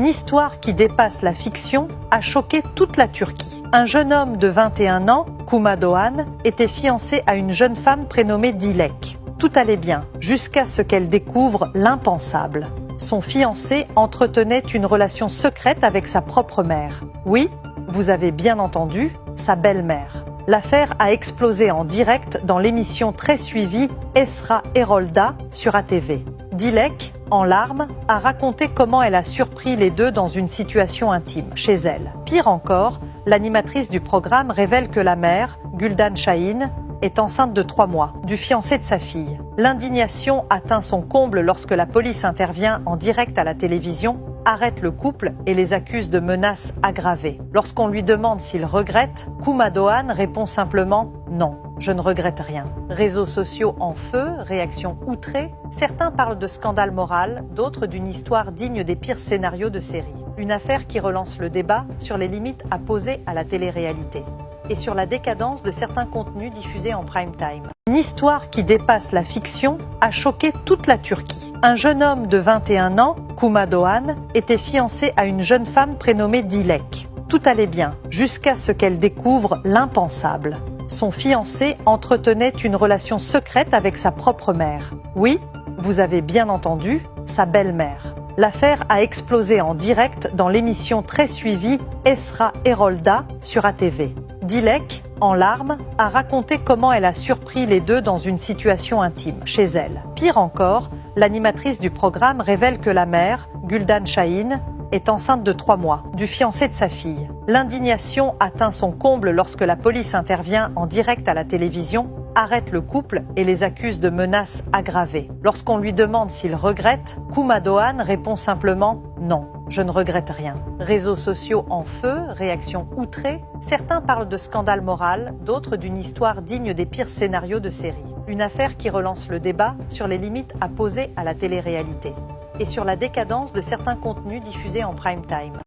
histoire qui dépasse la fiction a choqué toute la Turquie. Un jeune homme de 21 ans, Kuma Doğan, était fiancé à une jeune femme prénommée Dilek. Tout allait bien, jusqu'à ce qu'elle découvre l'impensable. Son fiancé entretenait une relation secrète avec sa propre mère. Oui, vous avez bien entendu, sa belle-mère. L'affaire a explosé en direct dans l'émission très suivie Esra Erol'da sur ATV. Dilek, en larmes, a raconté comment elle a surpris les deux dans une situation intime, chez elle. Pire encore, l'animatrice du programme révèle que la mère, Gülden Şahin, est enceinte de 3 mois, du fiancé de sa fille. L'indignation atteint son comble lorsque la police intervient en direct à la télévision, arrête le couple et les accuse de menaces aggravées. Lorsqu'on lui demande s'il regrette, Kuma Doğan répond simplement « Non, je ne regrette rien ». Réseaux sociaux en feu, réactions outrées, certains parlent de scandale moral, d'autres d'une histoire digne des pires scénarios de série. Une affaire qui relance le débat sur les limites à poser à la télé-réalité et sur la décadence de certains contenus diffusés en prime time. Une histoire qui dépasse la fiction a choqué toute la Turquie. Un jeune homme de 21 ans, Kuma Doğan, était fiancé à une jeune femme prénommée Dilek. Tout allait bien, jusqu'à ce qu'elle découvre l'impensable. Son fiancé entretenait une relation secrète avec sa propre mère. Oui, vous avez bien entendu, sa belle-mère. L'affaire a explosé en direct dans l'émission très suivie Esra Erol'da sur ATV. Dilek, en larmes, a raconté comment elle a surpris les deux dans une situation intime, chez elle. Pire encore, l'animatrice du programme révèle que la mère, Gülden Şahin, est enceinte de 3 mois, du fiancé de sa fille. L'indignation atteint son comble lorsque la police intervient en direct à la télévision, arrête le couple et les accuse de menaces aggravées. Lorsqu'on lui demande s'il regrette, Kuma Doğan répond simplement « Non, je ne regrette rien ». Réseaux sociaux en feu, réactions outrées, certains parlent de scandale moral, d'autres d'une histoire digne des pires scénarios de série. Une affaire qui relance le débat sur les limites à poser à la télé-réalité et sur la décadence de certains contenus diffusés en prime time.